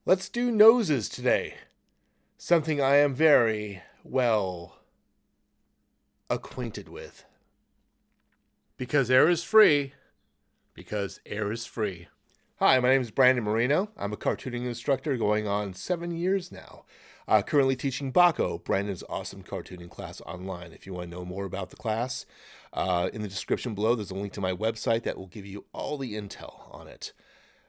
Let's do noses today. Something I am very well acquainted with. Because air is free. Because air is free. Hi, my name is Brandon Marino. I'm a cartooning instructor going on 7 years now. Currently teaching BACCO, Brandon's awesome cartooning class online. If you want to know more about the class, in the description below, there's a link to my website that will give you all the intel on it.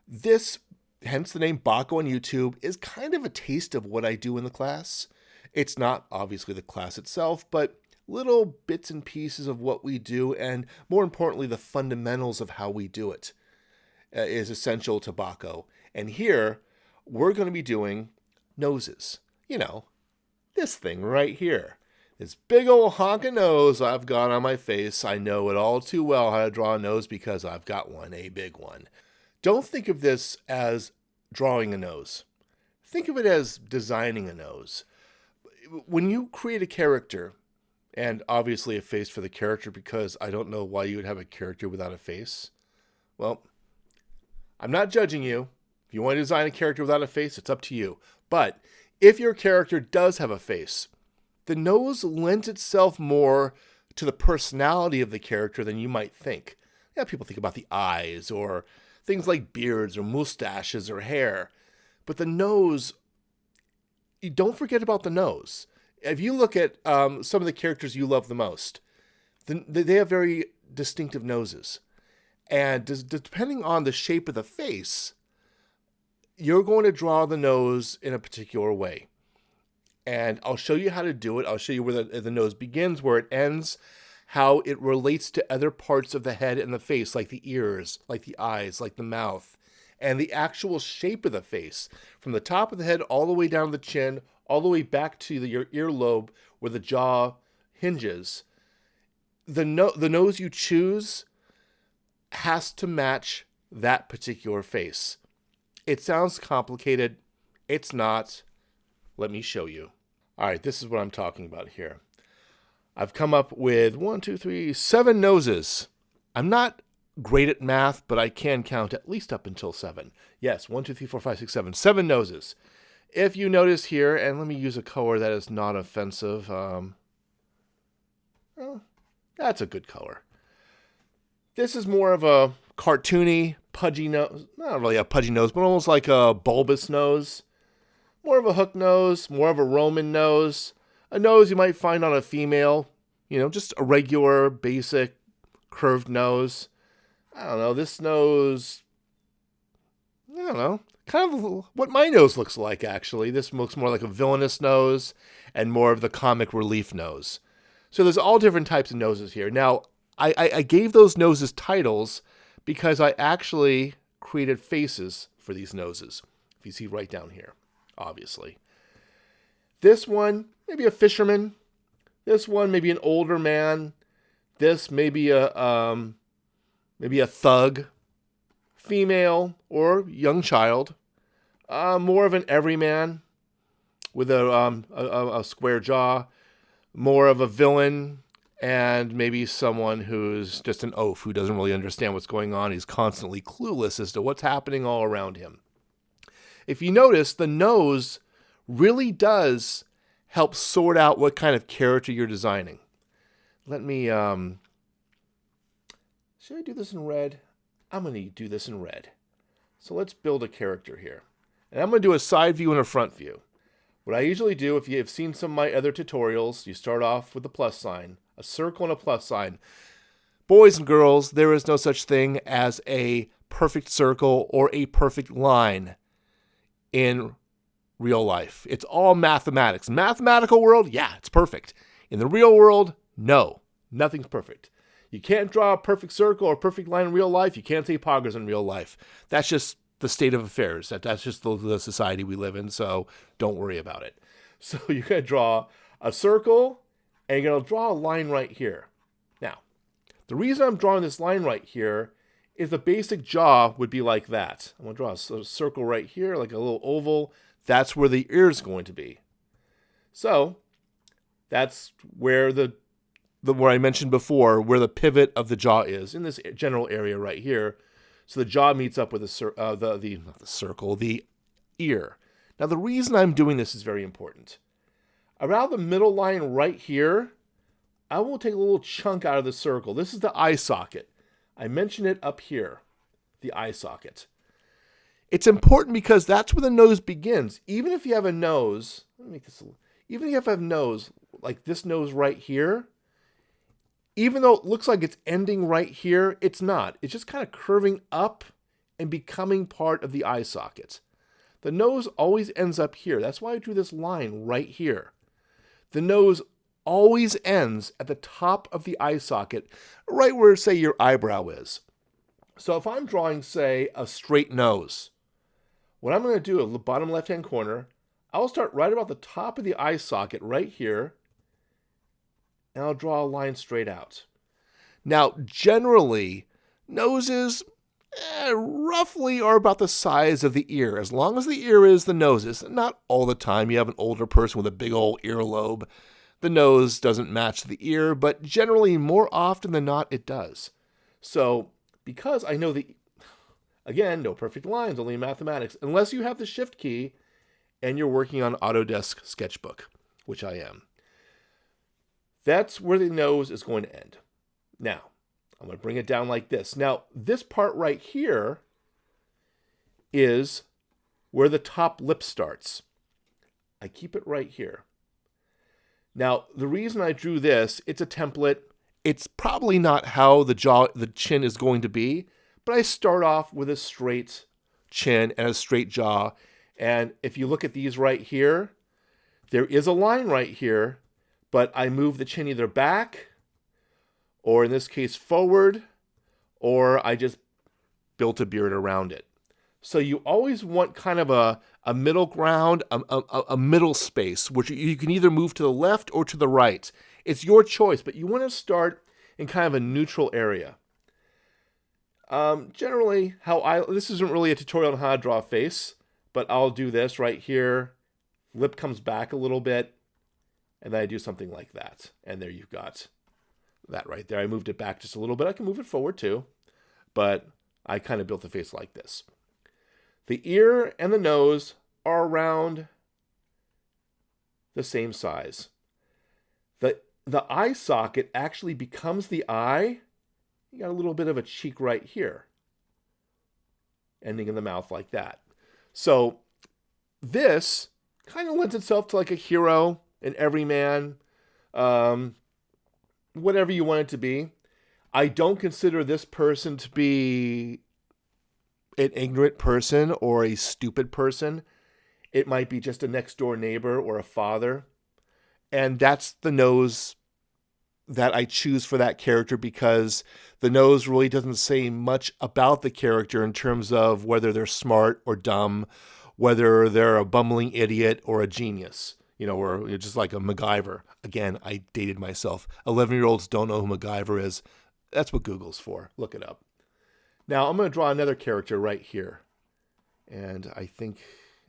This, hence the name BACCO on YouTube, is kind of a taste of what I do in the class. It's not obviously the class itself, but little bits and pieces of what we do, and more importantly, the fundamentals of how we do it is essential to BACCO. And here, we're going to be doing noses. You know, this thing right here. This big old honking nose I've got on my face. I know it all too well how to draw a nose because I've got one, a big one. Don't think of this as drawing a nose. Think of it as designing a nose. When you create a character, and obviously a face for the character because I don't know why you would have a character without a face. Well, I'm not judging you. If you want to design a character without a face, it's up to you. But if your character does have a face, the nose lends itself more to the personality of the character than you might think. Yeah, people think about the eyes or things like beards or mustaches or hair. But the nose, you don't forget about the nose. If you look at some of the characters you love the most, they have very distinctive noses. And depending on the shape of the face, you're going to draw the nose in a particular way. And I'll show you how to do it. I'll show you where the nose begins, where it ends, how it relates to other parts of the head and the face, like the ears, like the eyes, like the mouth, and the actual shape of the face, from the top of the head all the way down to the chin, all the way back to your earlobe where the jaw hinges. The nose you choose has to match that particular face. It sounds complicated. It's not. Let me show you. All right, this is what I'm talking about here. I've come up with 7 noses. I'm not great at math, but I can count at least up until 7. Yes, 1, 2, 3, 4, 5, 6, 7. 7 noses. If you notice here, and let me use a color that is not offensive. Well, that's a good color. This is more of a cartoony, pudgy nose. Not really a pudgy nose, but almost like a bulbous nose. More of a hook nose, more of a Roman nose. A nose you might find on a female. Just a regular, basic, curved nose. I don't know, this nose, I don't know, kind of what my nose looks like, actually. This looks more like a villainous nose and more of the comic relief nose. So there's all different types of noses here. Now, I gave those noses titles because I actually created faces for these noses. If you see right down here, obviously. This one, maybe a fisherman. This one, maybe an older man. This, maybe a thug, female, or young child. More of an everyman with a square jaw. More of a villain, and maybe someone who's just an oaf who doesn't really understand what's going on. He's constantly clueless as to what's happening all around him. If you notice, the nose really does help sort out what kind of character you're designing. Let me, should I do this in red? I'm going to do this in red. So let's build a character here. And I'm going to do a side view and a front view. What I usually do, if you have seen some of my other tutorials, you start off with a plus sign, a circle and a plus sign. Boys and girls, there is no such thing as a perfect circle or a perfect line in real life. It's all mathematics. Mathematical world, yeah, it's perfect. In the real world, no, nothing's perfect. You can't draw a perfect circle or a perfect line in real life. You can't say poggers in real life. That's just the state of affairs. That's just the society we live in, so don't worry about it. So you're going to draw a circle, and you're going to draw a line right here. Now, the reason I'm drawing this line right here is the basic jaw would be like that. I'm going to draw a circle right here, like a little oval. That's where the ear is going to be. So that's where where I mentioned before, where the pivot of the jaw is, in this general area right here. So the jaw meets up with the ear. Now, the reason I'm doing this is very important. Around the middle line right here, I will take a little chunk out of the circle. This is the eye socket. I mentioned it up here, the eye socket. It's important because that's where the nose begins. Even if you have a nose, let me make this a little, even if you have a nose, like this nose right here, even though it looks like it's ending right here, it's not. It's just kind of curving up and becoming part of the eye socket. The nose always ends up here. That's why I drew this line right here. The nose always ends at the top of the eye socket, right where, say, your eyebrow is. So if I'm drawing, say, a straight nose, what I'm going to do at the bottom left-hand corner, I'll start right about the top of the eye socket right here, and I'll draw a line straight out. Now, generally, noses roughly are about the size of the ear, as long as the ear is the noses. Not all the time. You have an older person with a big old earlobe. The nose doesn't match the ear, but generally, more often than not, it does. So, because I know again, no perfect lines, only mathematics, unless you have the Shift key and you're working on Autodesk Sketchbook, which I am. That's where the nose is going to end. Now, I'm going to bring it down like this. Now, this part right here is where the top lip starts. I keep it right here. Now, the reason I drew this, it's a template. It's probably not how the chin is going to be, but I start off with a straight chin and a straight jaw. And if you look at these right here, there is a line right here, but I move the chin either back, or in this case forward, or I just built a beard around it. So you always want kind of a middle ground, a middle space, which you can either move to the left or to the right. It's your choice, but you want to start in kind of a neutral area. Generally, this isn't really a tutorial on how to draw a face, but I'll do this right here. Lip comes back a little bit, and then I do something like that. And there you've got that right there. I moved it back just a little bit. I can move it forward too, but I kind of built the face like this. The ear and the nose are around the same size. The eye socket actually becomes the eye. You got a little bit of a cheek right here, ending in the mouth like that. So this kind of lends itself to like a hero, an everyman, whatever you want it to be. I don't consider this person to be an ignorant person or a stupid person. It might be just a next door neighbor or a father. And that's the nose that I choose for that character, because the nose really doesn't say much about the character in terms of whether they're smart or dumb, whether they're a bumbling idiot or a genius, or just like a MacGyver. Again, I dated myself. 11-year-olds don't know who MacGyver is. That's what Google's for. Look it up. Now, I'm going to draw another character right here. And I think,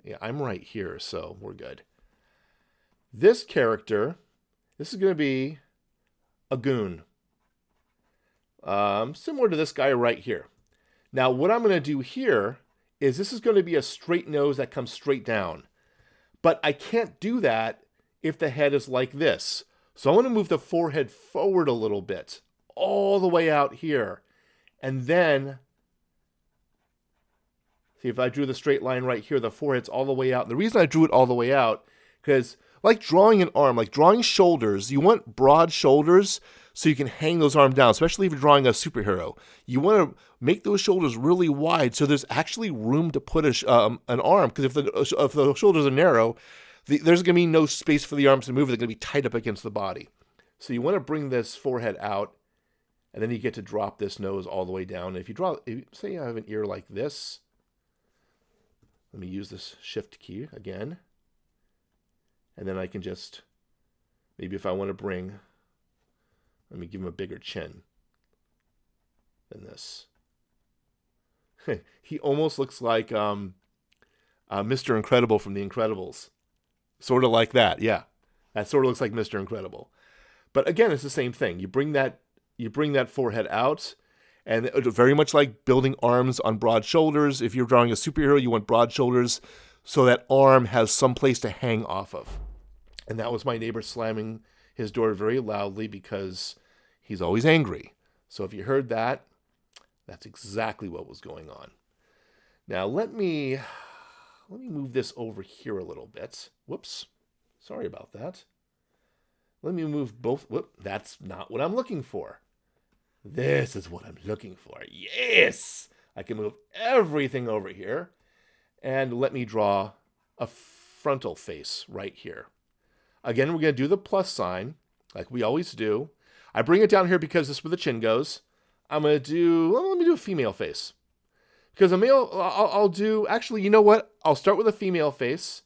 yeah, I'm right here, so we're good. This character, this is going to be a goon. Similar to this guy right here. Now, what I'm going to do here is this is going to be a straight nose that comes straight down. But I can't do that if the head is like this. So I'm going to move the forehead forward a little bit, all the way out here. And then, see, if I drew the straight line right here, the forehead's all the way out. And the reason I drew it all the way out, because like drawing an arm, like drawing shoulders, you want broad shoulders so you can hang those arms down, especially if you're drawing a superhero. You want to make those shoulders really wide so there's actually room to put an arm, because if the shoulders are narrow, there's going to be no space for the arms to move. They're going to be tight up against the body. So you want to bring this forehead out, and then you get to drop this nose all the way down. And say I have an ear like this, let me use this Shift key again. And then I can just, maybe if I want to let me give him a bigger chin than this. He almost looks like Mr. Incredible from The Incredibles. Sort of like that, yeah. That sort of looks like Mr. Incredible. But again, it's the same thing. You bring that forehead out, and very much like building arms on broad shoulders. If you're drawing a superhero, you want broad shoulders so that arm has some place to hang off of. And that was my neighbor slamming his door very loudly because he's always angry. So if you heard that, that's exactly what was going on. Now let me move this over here a little bit. Whoops. Sorry about that. Let me move both. Whoop, that's not what I'm looking for. This is what I'm looking for. Yes! I can move everything over here. And let me draw a frontal face right here. Again, we're going to do the plus sign, like we always do. I bring it down here because this is where the chin goes. I'm going to do, well, let me do a female face. Because a male, I'll do, actually, you know what? I'll start with a female face,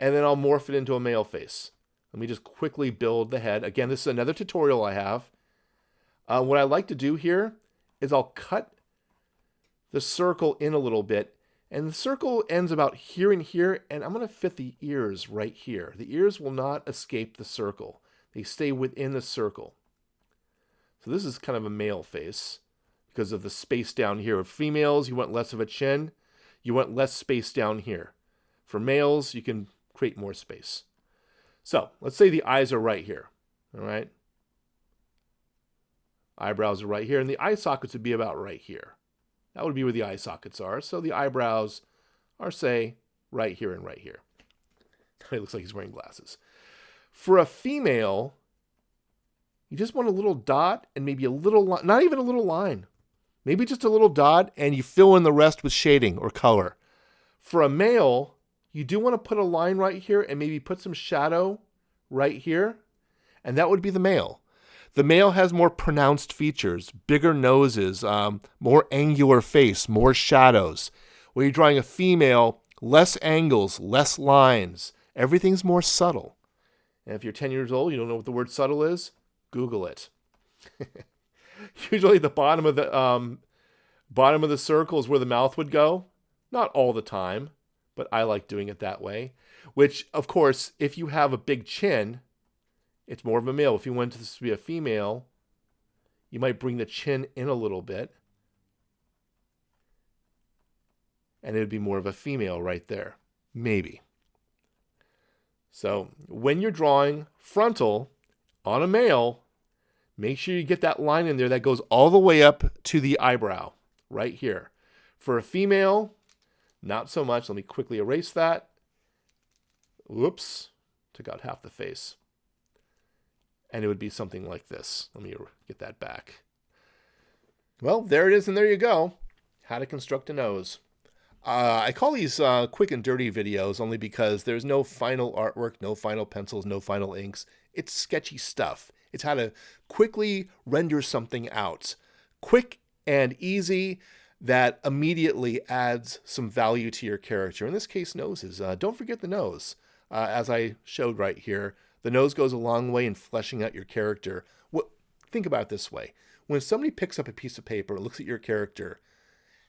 and then I'll morph it into a male face. Let me just quickly build the head. Again, this is another tutorial I have. What I like to do here is I'll cut the circle in a little bit, and the circle ends about here and here, and I'm going to fit the ears right here. The ears will not escape the circle. They stay within the circle. So this is kind of a male face because of the space down here. With females, you want less of a chin. You want less space down here. For males, you can create more space. So let's say the eyes are right here. All right. Eyebrows are right here, and the eye sockets would be about right here. That would be where the eye sockets are. So the eyebrows are, say, right here and right here. It looks like he's wearing glasses. For a female, you just want a little dot and maybe a little line, not even a little line. Maybe just a little dot, and you fill in the rest with shading or color. For a male, you do want to put a line right here and maybe put some shadow right here, and that would be the male. The male has more pronounced features, bigger noses, more angular face, more shadows. When you're drawing a female, less angles, less lines. Everything's more subtle. And if you're 10 years old, you don't know what the word subtle is, Google it. Usually the bottom of the circle is where the mouth would go. Not all the time, but I like doing it that way. Which, of course, if you have a big chin, it's more of a male. If you want this to be a female, you might bring the chin in a little bit. And it would be more of a female right there. Maybe. So when you're drawing frontal on a male, make sure you get that line in there that goes all the way up to the eyebrow right here. For a female, not so much. Let me quickly erase that. Whoops. Took out half the face. And it would be something like this. Let me get that back. Well, there it is, and there you go. How to construct a nose. I call these quick and dirty videos only because there's no final artwork, no final pencils, no final inks. It's sketchy stuff. It's how to quickly render something out. Quick and easy that immediately adds some value to your character. In this case, noses. Don't forget the nose. As I showed right here, the nose goes a long way in fleshing out your character. Think about it this way. When somebody picks up a piece of paper and looks at your character,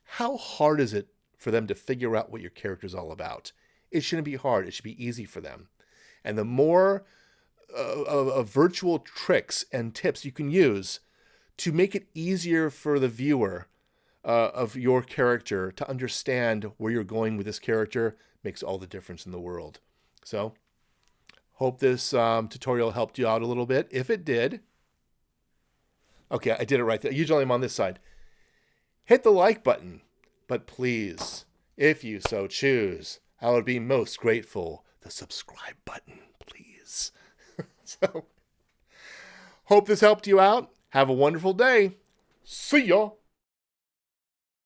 how hard is it for them to figure out what your character is all about? It shouldn't be hard. It should be easy for them. And the more virtual tricks and tips you can use to make it easier for the viewer of your character to understand where you're going with this character makes all the difference in the world. So, hope this tutorial helped you out a little bit. If it did, okay, I did it right there. Usually I'm on this side. Hit the like button, but please, if you so choose, I would be most grateful. The subscribe button, please. So, hope this helped you out. Have a wonderful day. See ya.